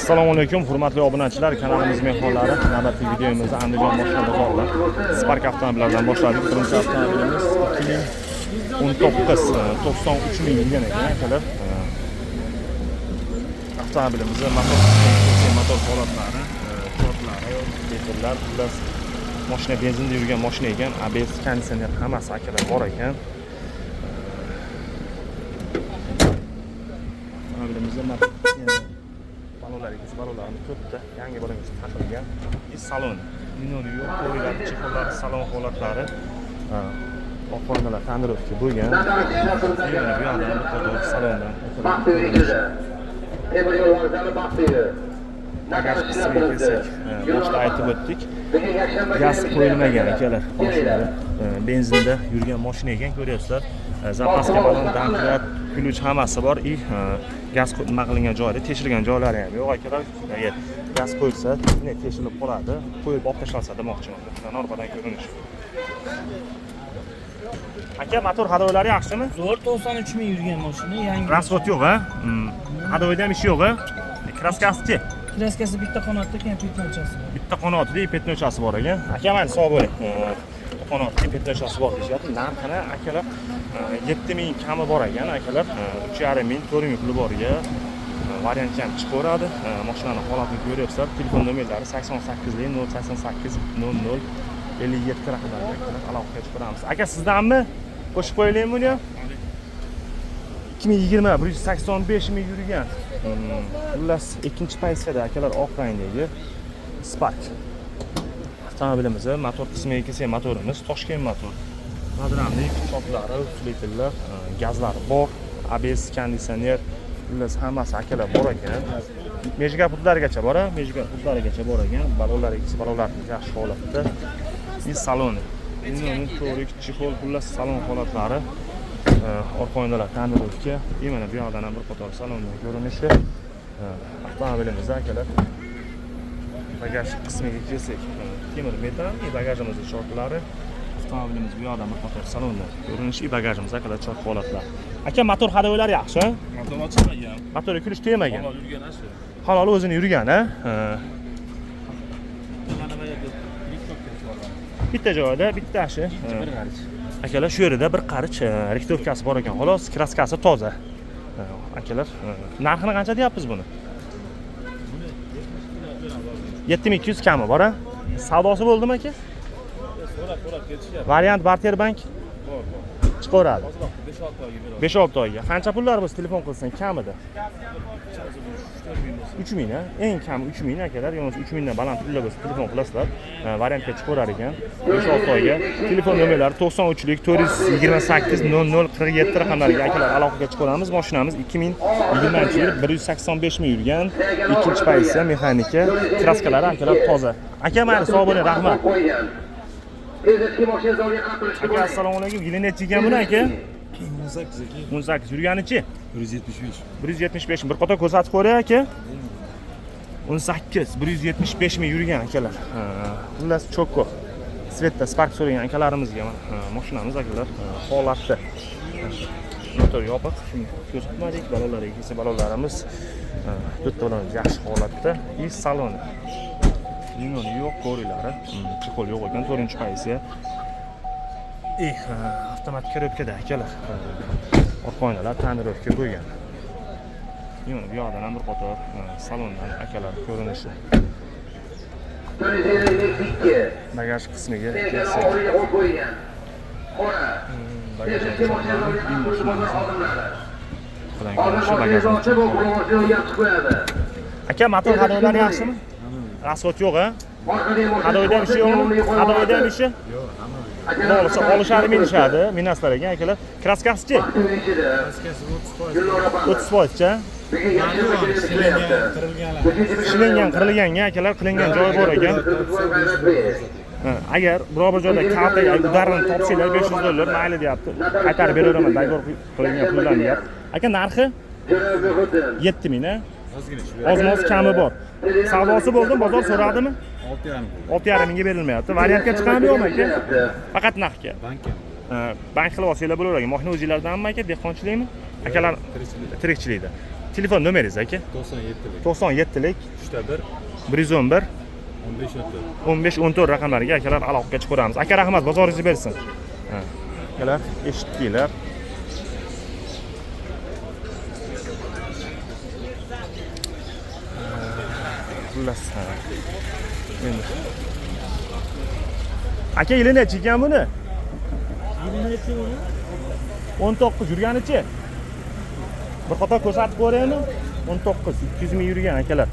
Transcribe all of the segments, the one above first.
Assalomu alaykum, hurmatli obunachilar, kanalimiz mehmonlari. Navbatdagi videomizni Andijon boshqa bozorlar Spark avtomobillaridan boshladik. Birinchi avtomobilimiz 2019 93 ming yurgan ekan akalar. Avtomobilimizda motor holatlari, tortlari, detallar, plus mashina benzinda yurgan mashina ekan, ABS konditsioner hammasi akalar bor ekan. Avtomobilimizda balonlarimiz ko'pda yangi bo'lamiz taqilgan. Salon, minori yo'q, qo'ylar, chexollar, salon holatlari, oqformalar tonirovka bo'lgan. Bu yoqda bir salondan bagaj qismiga kelsak, boshda aytib o'tdik. Gaz qo'yilmagan akalar, mashinada benzinda yurgan mashina ekan, ko'ryapsizlar. Zapaska balon, damplar, ключ hammasi bor. Gaz nima qilingan joyda tekshirilgan joylari ham yo'q akalar. Agar gaz qo'yilsa, teshilib qoladi, qo'yib olib tashlansa demoqchiman. Mana orqadan ko'rinish. Aka, motor hadoylari yaxshimi? Zo'r, 93 ming yurgan mashina, yangi. Transport yo'q, ha? Hadoyda ham ish yo'q, ha? Kraskasi-chi? Kraskasi bitta qanotda, keyin petnochasi bor. Bitta qanotida petnochasi bor ekan. Aka, mana sog' bo'ling. Qanotda petnochasi bor deyapti. Narxini akalar 7 ming kami bor ekan akalar. 3,5 ming, 4 ming puli boriga variant ham chiqaveradi. Mashinaning holatini ko'ryapsizlar. Telefon nomerlari 88 088 00 57 raqamlarga aloqaga chiqaramiz. Aka, sizdanmi? Qo'shib qo'yaylikmi buni ham? 2020 185 ming yurgan. Xullas, ikkinchi paysada akalar oq rangdagi Spark. Avtomobilimiz motor qismiga kelsak, motorimiz Toshkent motor. Madramlik, choplari, suleytillar, gazlari bor, ABS konditsioner, xullas hammasi akalar bor ekan. Megaputlargacha bor, megaputlargacha bor ekan. Balonlar yaxshi holatda. Salon, uni ko'rik, chexol, xullas salon holatlari, orqa oynalar tonirovka. Mana bu yoqdan ham bir qator salonning ko'rinishi. Avtomobilimizda akalar bagaj qismiga kelsak, temir metal, bagajimizning shortlari. Avtomobilimiz bu yoqdan bir qator salonda ko'rinishi, bagajimiz akalar chort holatlar. Aka, motor hadoylari yaxshi? Motor ochilmagan. Motorga kulish tegmagan. Halol yurgan ashi. Halol o'zini yurgan, ha? Bitta joyda bitta ashi. Bir qarich. Akalar, shu yerda bir qarich rektorkasi bor ekan. Xolos, kraskasi toza. Akalar, narxini qancha deyapsiz buni? 7200 kami bor, ha? Savdosi bo'ldimi aka? So'rab ketishyapti. Variant barter bank Bor. chiqaveradi. 5-6 oyga beradi. 5-6 oyga. Qancha pullar bo'lsa telefon qilsang kamida? 3000 ha? Eng kam 3000 akalar, yo'q 3000 dan baland pullar bo'lsa telefon qilasizlar. Variantga chiqaverar ekan. 5-6 oyga. Telefon nomerlari 93lik 428 00 47 raqamlariga akalar aloqaga chiqamiz. Mashinamiz 2020-yil 185 ming yurgan. Ikkinchi paysda mexanika, kraskalari akalar toza. Aka, mana sog' bo'ling, rahmat. Aka, assalomu alaykum. Yili necha ekan buni aka? 18 aka. 18 yurganichi? 175. 175 bir qator ko'rsatib qo'yay aka. 18 175 ming yurgan akalar. Xullas chokko. Svetda Spark so'ragan akalarimizga mashinamiz akalar holatda. Motor yopiq, shuni ko'rsatmadik. Balonlarga kelsa, balonlarimiz to'rttalarimiz yaxshi holatda. Salon. Minori yo'q, qo'rilari, chexol yo'q ekan, 4-paysga. Avtomat korobkada akalar. Orqa oynalar tonirovka bo'lgan. Mana bu yoqdan ham bir qator salondan akalar ko'rinishi. Bagaj qismiga kelsak. Aka, motor hadoylari yaxshimi? Rasvot yo'q, ha? Hadoyda ishi yo'qmi? Hadoyda ishi? Yo'q, hamma. Bo'lsa olishadi, minishadi, minaslar ekan akalar. Kraskasi-chi? Kraskasi 30%. 30%-cha? Shilingan, qirilganga akalar, qilingan joyi bor ekan. Agar biror bir joyda karta udarini topsanglar $500 mayli deyapti. Qaytarib beraveraman, dogovor qilingan pullarni deyapti. Aka, narxi 7000 ha? Oz-moz kami bor. Savdosi bo'ldi, bozor so'radimi? 6,5 mingga berilmayapti. Variantga chiqadimi yo'qmi aka? Faqat narxga. Bankka. Bank qilib olsanglar bo'laveradi. Mashina o'zingizlardanmi aka, dehqonchilikmi? Akalar tirikchilikda. Telefon nomeringiz aka? 97'lik. 97lik 3'te 1. 111 15 14. 15-14 raqamlariga akalar aloqaga chiqaramiz. Aka rahmat, bozoringiz bersin. Ha. Akalar eshitdinglar. Xullas. Endi. Aka yili necha ekan buni? Yili necha uni? 19 yurganichi? Bir qator ko'rsatib ko'raymi? 19 200 ming yurgan akalar.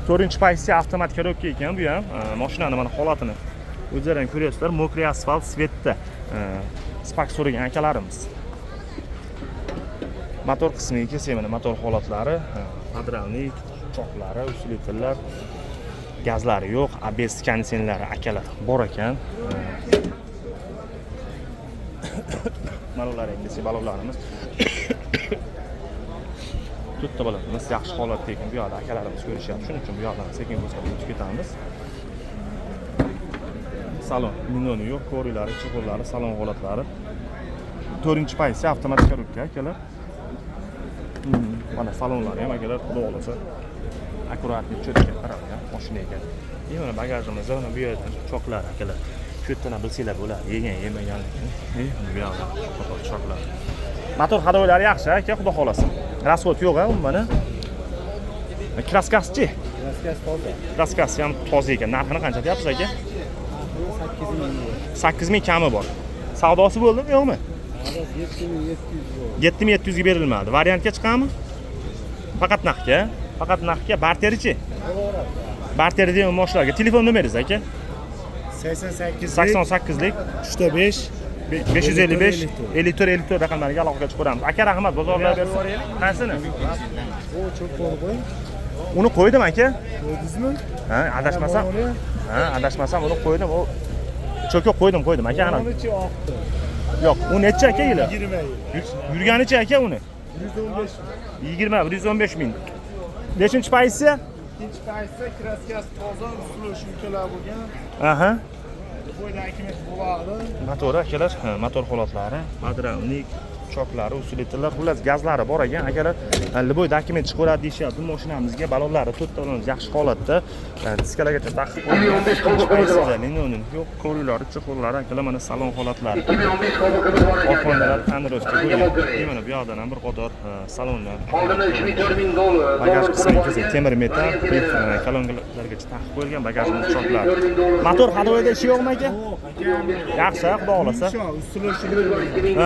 4-pozitsiya avtomat korobka ekan bu ham. Mashinani mana holatini o'zlaring ko'ryapsizlar. Mokriy asfalt svetda. Spark so'ragan akalarimiz. Motor qismiga kelsak, mana motor holatlari, podravnik, choqlari, usilitrlar, gazlari yo'q, ABS konditsionerlari akalar bor ekan. Malolarga kelsak, balonlarimiz to'rtta balonimiz yaxshi holatda ekan. Bu yoqda akalarimiz ko'rishyapti. Shuning uchun bu yoqdan sekin qo'zg'alib o'tib ketamiz. Salon linoni yo'q, ko'rilari, chiqurlari, salon holatlari. 4-pozitsiya avtomatik korobka akalar. Mana salonlari ham akalar xudo xolasa akkuratlik cho'tga qaralgan mashina ekan. Mana bagajimiz mana bu yerdan choqlar akalar. Shu yerdan bilsanglar bo'ladi, yegan yemaganligini. Bu yoqda qator choqlar. Motor hadoylari yaxshi aka, xudo xolasa. Rasxod yo'q-a, mana. Kraskasi-chi? Kraskasi toza. Kraskasi ham toza ekan. Narxini qancha deyapsiz aka? 8 ming. 8 ming kami bor. Savdosi bo'ldimi, yo'qmi? 7700 bor. 7700 ga berilmadi. Variantga chiqami? Faqat naqdga, faqat naqdga barterichi. Barteri degan mashinalarga telefon nomeringiz aka? 88lik 3'te 5 555 54 raqamlariga aloqaga chiqaramiz. Aka rahmat, bozorlar bersin. Qaysini? Bu cho'p qo'ying. Uni qo'ydim aka. Qo'ydingizmi? Ha, adashmasam. Ha, adashmasam uni qo'ydim. O cho'kib qo'ydim aka ana. Necha oqdi? Yo'q, u necha aka yili? 20 yil. Yurganicha aka uni? 115 ming. Nechinchi pozitsiya? Ikkinchi pozitsiya kraskasi toza, ustuli shumkalar bo'lgan. Aha. Bo'ydagi met bo'ladi. Motori akalar, motor holatlari, podravnik, choklari, usilitrlar, xullas gazlari bor ekan. Akalar, Liboy dokument chiqaradi deyishyapti. Mashinamizga balonlari to'rtta balon yaxshi holatda, diskalargacha taqib qo'yilgan. Linolin yo'q, ko'rilari, chiqurlari, akalar mana salon holatlari. Orqonlar tanirovka bo'lgan. Mana bu yoqdan ham bir qator salonlar. Oldinda 2000 dollar. Bagaj qismiga kelsak, temir metal, kolonkalargacha taqib qo'yilgan bagajimiz choklari. Motor hadoyda ishi yo'qmi aka? Yaxshi, xudo xolasa. Ustuli shumkalar.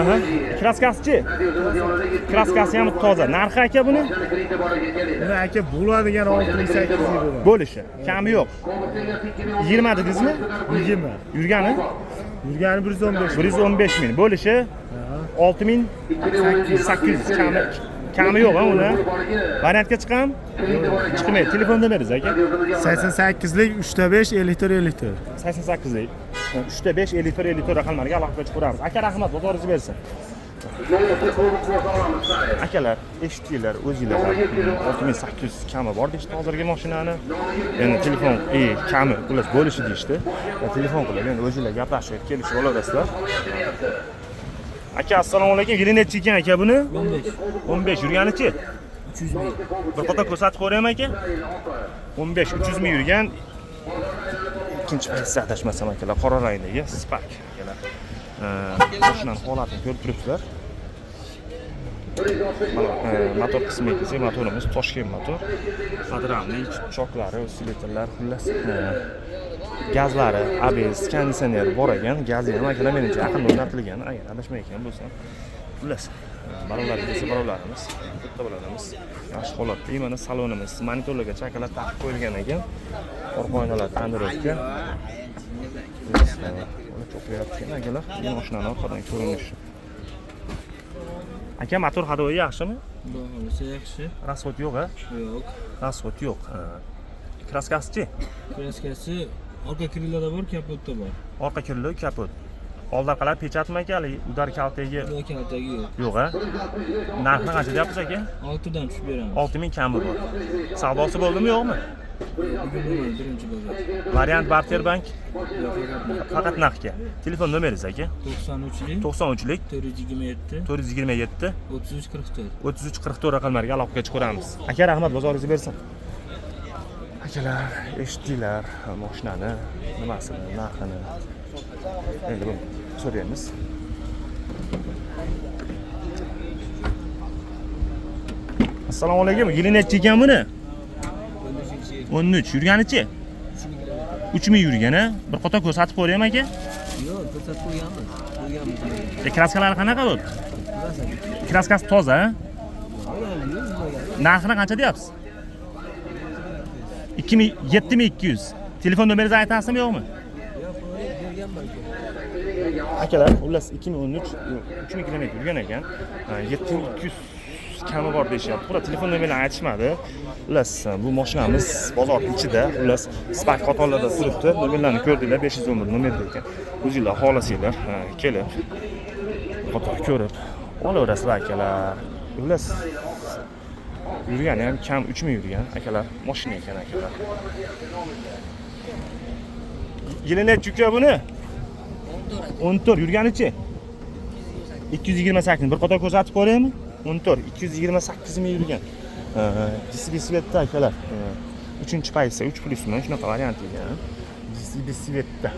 Aha. Kraskasi-chi? Kraskasi ham toza. Narxi aka buni? Buni aka bo'ladigan 6800 bo'ladi. Bo'lishi. Kami yo'q. 20 dedingizmi? 20. Yurgani? Yurgani 115. 115 ming. Bo'lishi 6800 kami yo'q ha uni. Variantga chiqam? Chiqmaydi. Telefon nomeringiz aka? 88lik 3'te 5 54. 88lik 3'te 5 54 raqamlarga aloqaga chiqaramiz. Aka rahmat, bozoringiz bersin. Akalar, eshitdinglar, o'zingizlar 6800 kami bor deyishdi hozirgi mashinani. Endi telefon kami pullar bo'lishi deyishdi. Telefon qilib, endi o'zingizlar gaplashib kelishib olasizlar. Aka, assalomu alaykum. Yili necha ekan aka buni? 15 yurganichi? 300 ming. Bir qator ko'rsatib ko'raymi aka? 15 300 ming yurgan. Ikkinchi pozitsiya adashmasam akalar, qora rangdagi Spark akalar. Mashinani holatini ko'rib turibsizlar. Motor qismiga kelsak, motorimiz Toshkent motor. Podravnik, choklari, usilitrlar, xullas. Gazlari, ABS, konditsioner bor ekan. Gazi ham akalar menimcha yaqinda o'rnatilgan, agar adashmayotgan bo'lsam. Xullas, balonlarga kelsa balonlarimiz, bitta balonimiz yaxshi holatda. Mana salonimiz monitorlarga chakalar taqib qo'yilgan ekan. Orqa oynalar tanirovka. Uni to'playotgan akalar, bu mashinani orqadan ko'rinishi. Aka, motor hadoyi yaxshimi? Bo'lsa yaxshi. Rasxod yo'q-a? Yo'q. Rasxod yo'q. Kraskasi-chi? Kraskasi orqa krillada bor, kapotda bor. Orqa krillo, kapot. Oldaqalar pechatmi aka? Udar kaltagi Yo'q, kaltagi yo'q. yo'q-a? Narxini qancha deyapsiz aka? 6 dan tushib beramiz. 6000 kami bor. Savdosi bo'ldimi, yo'qmi? Bugun nima birinchi bozor? Variant Barterbank faqat naqdga. Telefon nomeringiz aka? 93lik 93lik 427 427 3344. 3344 raqamlarga aloqaga chiqaramiz. Aka rahmat, bozoringiz bersin. Akalar, eshitdinglar mashinani nimasini, narxini. Endi buni so'raymiz. Assalomu alaykum. Yili necha ekan buni? 13. Yurganichi? 3000 yurgan a? Bir qator ko'rsatib qo'yaymi aka? Yo'q, ko'rsatib qo'yganmiz. Kraskalari qanaqa bo'ldi? Kraskasi toza, a? Narxini qancha deyapsiz? 7200. Telefon nomeringizni aytasizmi, yo'qmi? Akalar, xullas 2013 3000 km yurgan ekan. 7200 kami bor deyapti. To'g'ri, telefon nomerini aytishmadi. Xullas, bu mashinamiz bozor ichida, xullas, Spark qatorlarda turibdi. Nomerlarni ko'rdinglar, 511 nomerda ekan. O'zingizlar xohlasanglar, kelib qator ko'rib olaverasizlar akalar. Xullas, yurgani ham kam 3000 yurgan akalar, mashina ekan akalar. Yili necha uka buni? 14 yurganichi? 228. Bir qator ko'rsatib qo'yaymi? 14 228 ming yurgan. Disibisvetda akalar. 3-paysa 3 plusmi? Shunaqa variant ekan. Disibisvetda.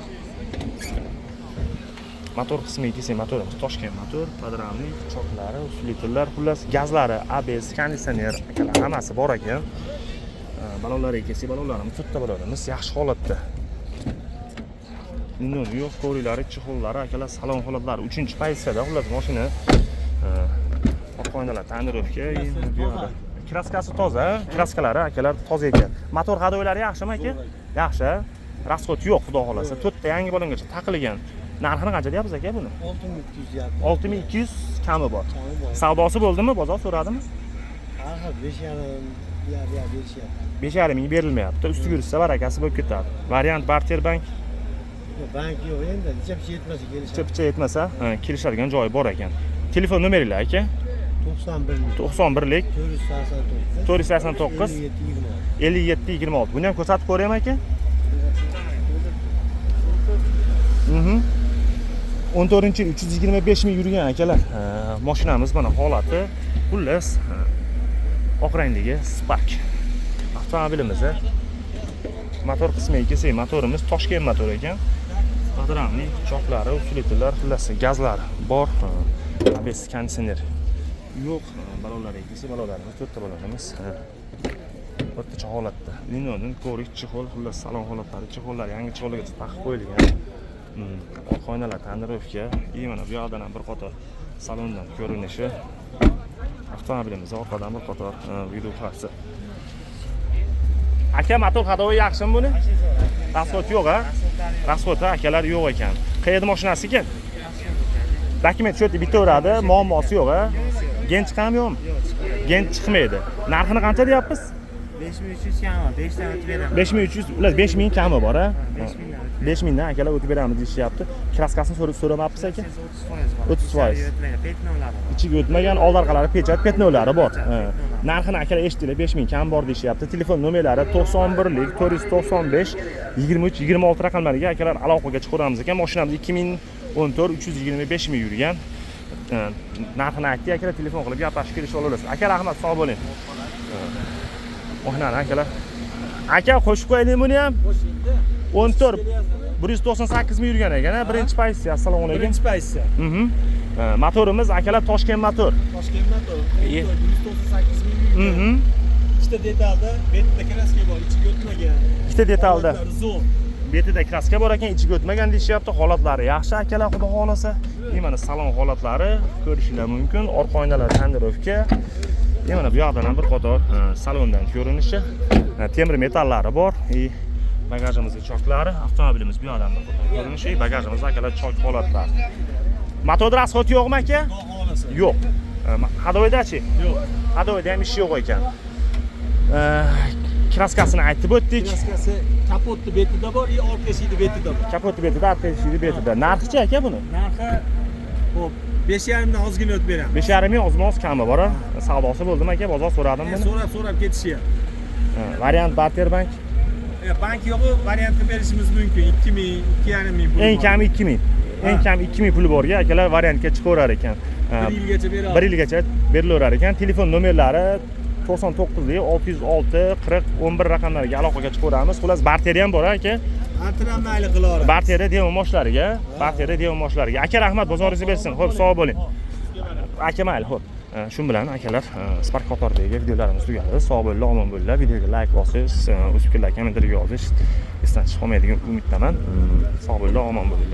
Motor qismiga kelsak, motorimiz Toshkent motor, podramnik, choklari, usulitlar, xullas gazlari, ABS, konditsioner, akalar hammasi bor ekan. Balonlariga kelsak, balonlarimiz to'rtta balonimiz yaxshi holatda. Yo'q, ko'rilari, chexollari, akalar salon holatlari 3-paysada, xullas mashina qo'yindilar, tonirovka, bu yoqda. Kraskasi toza, kraskalari akalar toza ekan. Motor hadoylari yaxshimi aka? Yaxshi. Rasxod yo'q, xudo xolasa. 4 ta yangi balongacha taqilgan. Narxini qancha deyapsiz aka buni? 6200 yapti. 6200 kami bor. Savdosi bo'ldimi? Bozor so'radimi? Aha, 5,5 berishyapti. 5,5 ming berilmayapti. Ustiga yursa barakasi bo'lib ketadi. Variant Barterbank. Bank yo'q endi, chipcha yetmasa kelishadi. Chipcha yetmasa, kelishadigan joyi bor ekan. Telefon nomeringlar aka? 91lik 489 5726. Buni ham ko'rsatib ko'raymi aka? 14-yil 325 ming yurgan akalar. Mashinamiz mana holati. Xullas, oq rangdagi Spark avtomobilimiz. Motor qismiga kelsak, motorimiz Toshkent motor ekan. Podramnik, choklari, usulitlar, xullas gazlar bor. ABS konditsioner yo'q. Balonlariga kelsak, balonlarimiz to'rtta balonimiz o'rtacha holatda. Linodin, ko'rik, chexol, xullas salon holatlari, chexollar yangi chexolga taqib qo'yilgan. Orqa oynalar tonirovka, mana bu yoqdan ham bir qator salondan ko'rinishi. Avtomobilimiz orqadan bir qator video qarsa. Aka, motor hadovi yaxshimi buni? Rasxod yo'q a? Rasxod akalar yo'q ekan. Qayerda mashinasi ekan? Dokument shu yerda bitaveradi, muammosi yo'q a? Gen chiqami yo'qmi? Gen chiqmaydi. Narxini qancha deyapsiz? 5300 kami, 5 dan o'tib beraman. 5300, ular 5000 kami bor a? 5000 dan akalar o'tib beramiz deyishyapti. Kraskasini so'ramabsiz aka? 30%. Ichiga o'tmagan, old orqalari pechat, petnovlari bor. Narxini akalar eshitdinglar, 5000 kam bor deyishyapti. Telefon nomerlari 91lik 495 23 26 raqamlariga akalar aloqaga chiqaramiz ekan. Mashinamiz 2014 325 ming yurgan. Narxini aytdi akalar, telefon qilib gaplashib kelishib olasiz. Aka rahmat, sog' bo'ling. Ohnani akalar. Aka qo'shib qo'yaylik buni ham. 14 198 ming yurgan ekan, birinchi pozitsiya. Assalomu alaykum. Birinchi pozitsiya. Motorimiz akalar Toshkent motor. Toshkent motor. 198 ming. Ikkita detalda, betida kraska bor, ichiga o'tmagan. Ikkita detalda. Zo'r. Betida kraska bor ekan, ichiga o'tmagan deyishyapti. Holatlari yaxshi akalar, xudo xolasa. Mana salon holatlari ko'rishingiz mumkin. Orqa oynalar tonirovka. Mana bu yoqdan ham bir qator salondan ko'rinishi. Temir metallari bor. Bagajimizning choklari, avtomobilimiz bu yoqdan bir qator ko'rinishi. Bagajimiz akalar chok holatlari. Motorda rasxod yo'qmi aka? Yo'q. Hadoydachi? Yo'q. Hadoyda ham ish yo'q ekan. Kraskasini aytib o'tdik. Kraskasi kapotni betida bor, orqa eshigi betida bor. Kapoti betida, orqa eshigi betida. Narxi-chi aka buni? Narxi xo'p, 5,5 dan ozgina o'tib beramiz. 5,5 ming ozmoz kami bor. Savdosi bo'ldimi aka? Bozor so'radim buni. So'rab ketishyapti. Variant Barterbank Bank yo'q, variantni berishimiz mumkin. 2000, 2500 pul. Eng kami 2000. Eng kam 2000 puli borga akalar variantga chiqaverar ekan. 1 yilgacha beradi. 1 yilgacha berilaverar ekan. Telefon nomerlari 99 606 40 11 raqamlariga aloqaga chiqaveramiz. Xullas, barteri ham bor aka. Antram mayli qilaveramiz. Barteri devon moshlariga, barteri devon moshlariga. Aka rahmat, bozoringiz bersin. Xo'p, sog' bo'ling. Aka mayli, xo'p. Shu bilan akalar Spark qatordagi videolarimiz tugadi. Sog' bo'linglar, omon bo'linglar. Videoga like bosish, o'z fikrlaringizni kommentariyga yozish esdan chiqmaydigan umiddaman. Sog' bo'linglar, omon bo'linglar.